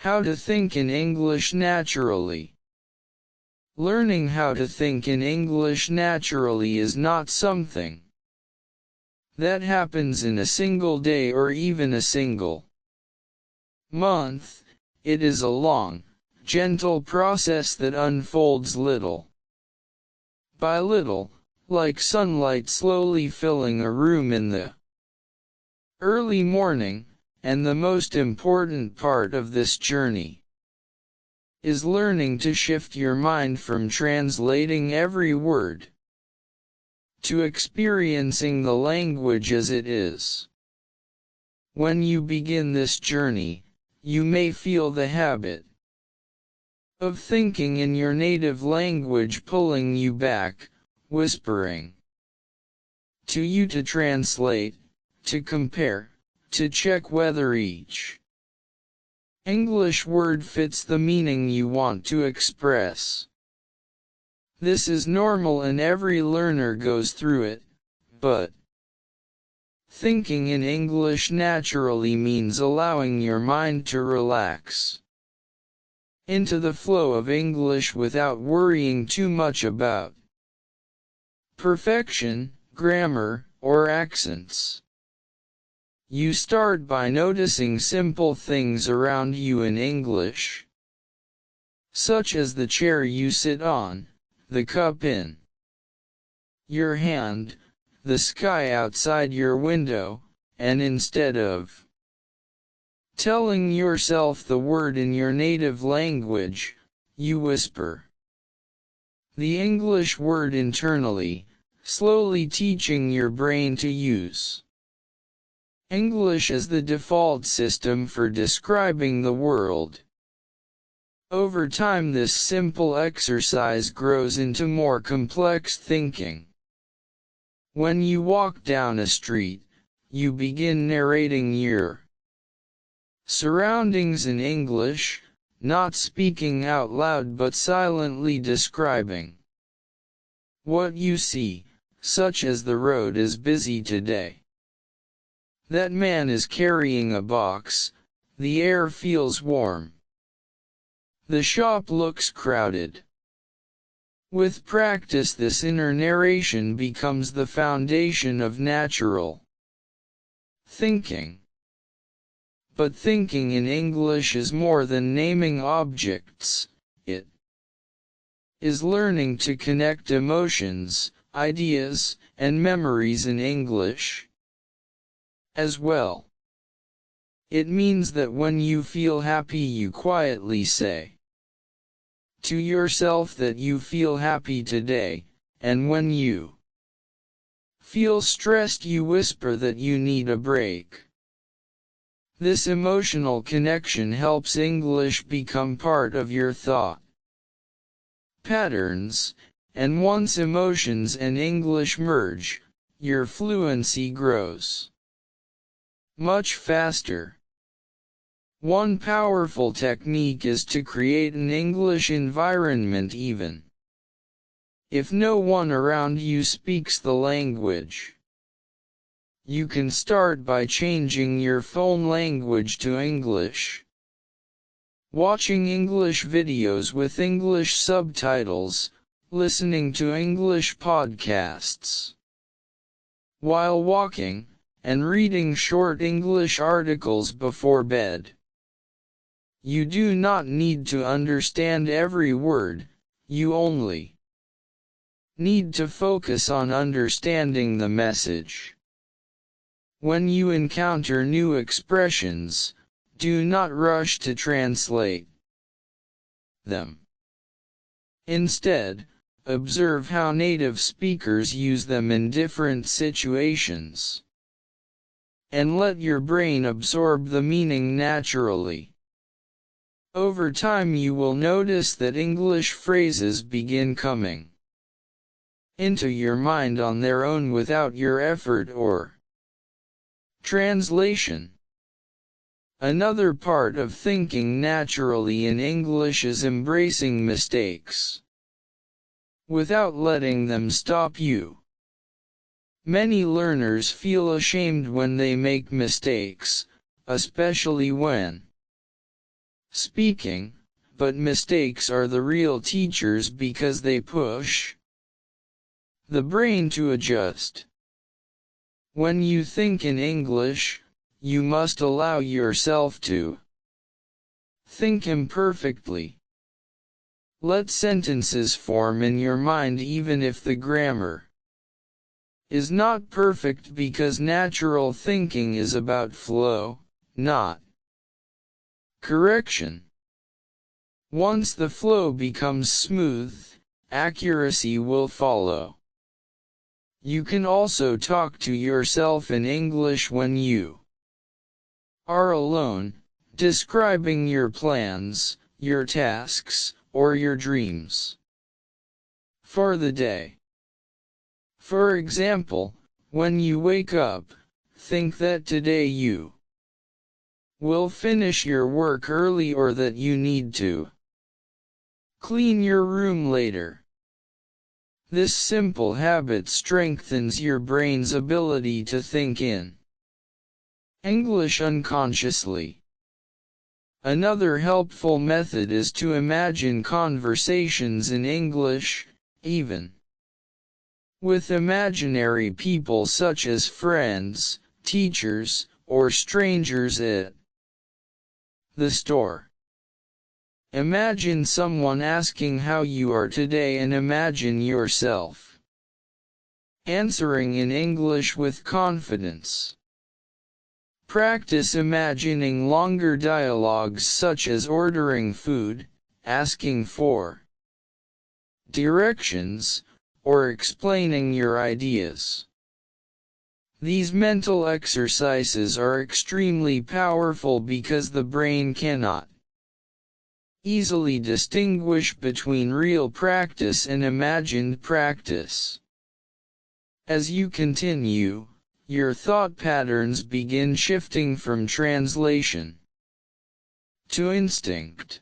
How to think in English naturally. Learning how to think in English naturally is not something that happens in a single day or even a single month. It is a long, gentle process that unfolds little by little, like sunlight slowly filling a room in the early morning, and the most important part of this journey is learning to shift your mind from translating every word to experiencing the language as it is. When you begin this journey, you may feel the habit of thinking in your native language pulling you back, whispering to you to translate, to compare, to check whether each English word fits the meaning you want to express. This is normal and every learner goes through it, but thinking in English naturally means allowing your mind to relax into the flow of English without worrying too much about perfection, grammar, or accents. You start by noticing simple things around you in English, such as the chair you sit on, the cup in your hand, the sky outside your window, and instead of telling yourself the word in your native language, you whisper the English word internally, slowly teaching your brain to use English as the default system for describing the world. Over time, this simple exercise grows into more complex thinking. When you walk down a street, you begin narrating your surroundings in English, not speaking out loud but silently describing what you see, such as the road is busy today. That man is carrying a box, the air feels warm. The shop looks crowded. With practice, this inner narration becomes the foundation of natural thinking. But thinking in English is more than naming objects, it is learning to connect emotions, ideas, and memories in English as well. It means that when you feel happy, you quietly say to yourself that you feel happy today, and when you feel stressed, you whisper that you need a break. This emotional connection helps English become part of your thought patterns, and once emotions and English merge, your fluency grows much faster. One powerful technique is to create an English environment even if no one around you speaks the language. You can start by changing your phone language to English. Watching English videos with English subtitles, listening to English podcasts while walking, and reading short English articles before bed. You do not need to understand every word, you only need to focus on understanding the message. When you encounter new expressions, do not rush to translate them. Instead, observe how native speakers use them in different situations, and let your brain absorb the meaning naturally. Over time, you will notice that English phrases begin coming into your mind on their own without your effort or translation. Another part of thinking naturally in English is embracing mistakes without letting them stop you. Many learners feel ashamed when they make mistakes, especially when speaking, but mistakes are the real teachers because they push the brain to adjust. When you think in English, you must allow yourself to think imperfectly. Let sentences form in your mind even if the grammar is not perfect, because natural thinking is about flow, not correction. Once the flow becomes smooth, accuracy will follow. You can also talk to yourself in English when you are alone, describing your plans, your tasks, or your dreams for the day. For example, when you wake up, think that today you will finish your work early, or that you need to clean your room later. This simple habit strengthens your brain's ability to think in English unconsciously. Another helpful method is to imagine conversations in English, even with imaginary people such as friends, teachers, or strangers at the store. Imagine someone asking how you are today, and imagine yourself answering in English with confidence. Practice imagining longer dialogues such as ordering food, asking for directions, or explaining your ideas. These mental exercises are extremely powerful because the brain cannot easily distinguish between real practice and imagined practice. As you continue, your thought patterns begin shifting from translation to instinct.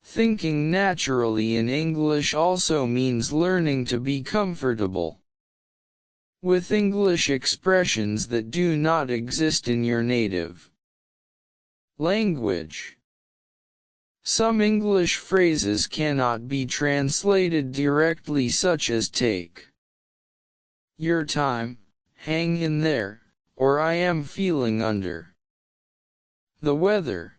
Thinking naturally in English also means learning to be comfortable with English expressions that do not exist in your native language. Some English phrases cannot be translated directly, such as take your time, hang in there, or I am feeling under the weather.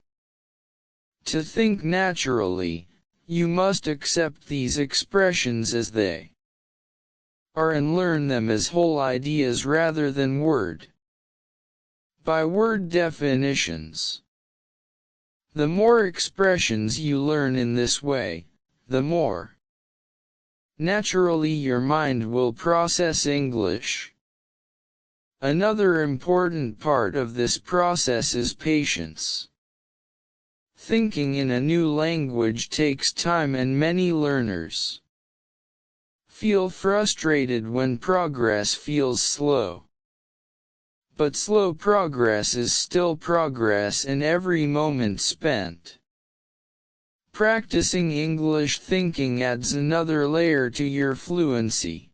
To think naturally, you must accept these expressions as they are and learn them as whole ideas rather than word-by-word definitions. The more expressions you learn in this way, the more naturally your mind will process English. Another important part of this process is patience. Thinking in a new language takes time, and many learners feel frustrated when progress feels slow. But slow progress is still progress, and every moment spent practicing English thinking adds another layer to your fluency.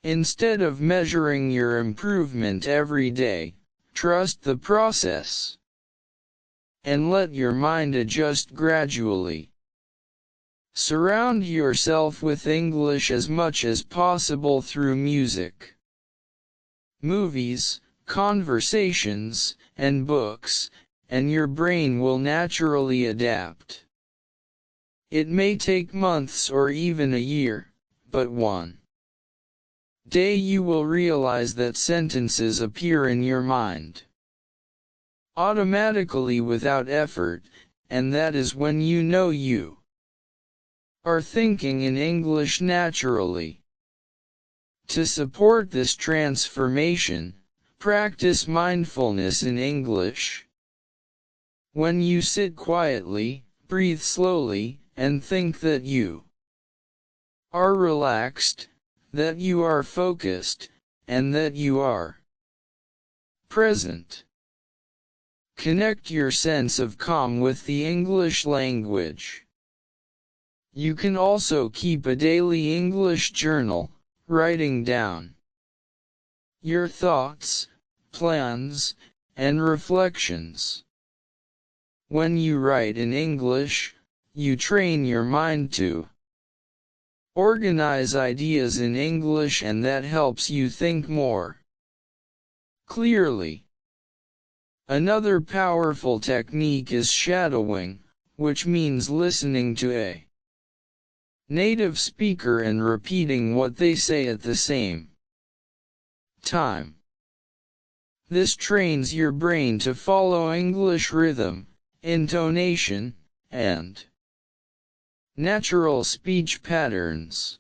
Instead of measuring your improvement every day, trust the process and let your mind adjust gradually. Surround yourself with English as much as possible through music, movies, conversations, and books, and your brain will naturally adapt. It may take months or even a year, but one day you will realize that sentences appear in your mind automatically without effort, and that is when you know you are thinking in English naturally. To support this transformation, practice mindfulness in English. When you sit quietly, breathe slowly, and think that you are relaxed, that you are focused, and that you are present. Connect your sense of calm with the English language. You can also keep a daily English journal, writing down your thoughts, plans, and reflections. When you write in English, you train your mind to organize ideas in English, and that helps you think more clearly. Another powerful technique is shadowing, which means listening to a native speaker and repeating what they say at the same time. This trains your brain to follow English rhythm, intonation, and natural speech patterns.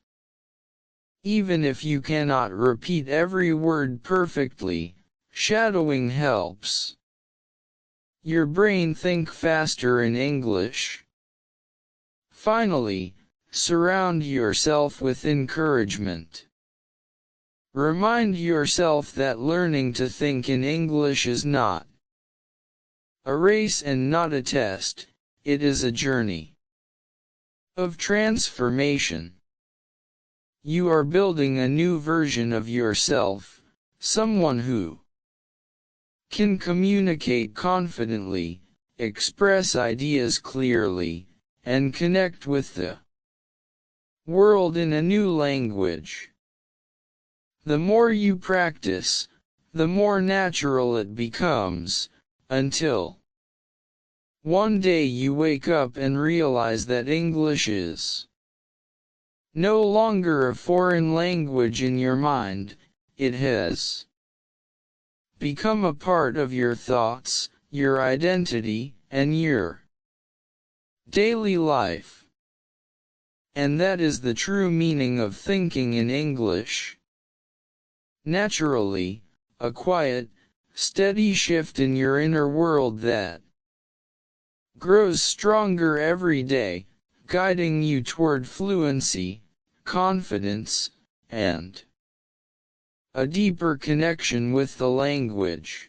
Even if you cannot repeat every word perfectly, shadowing helps your brain think faster in English. Finally, surround yourself with encouragement. Remind yourself that learning to think in English is not a race and not a test, it is a journey of transformation. You are building a new version of yourself, someone who can communicate confidently, express ideas clearly, and connect with the world in a new language. The more you practice, the more natural it becomes, until one day you wake up and realize that English is no longer a foreign language in your mind, it has become a part of your thoughts, your identity, and your daily life. And that is the true meaning of thinking in English. Naturally, a quiet, steady shift in your inner world that grows stronger every day, guiding you toward fluency, confidence, and a deeper connection with the language.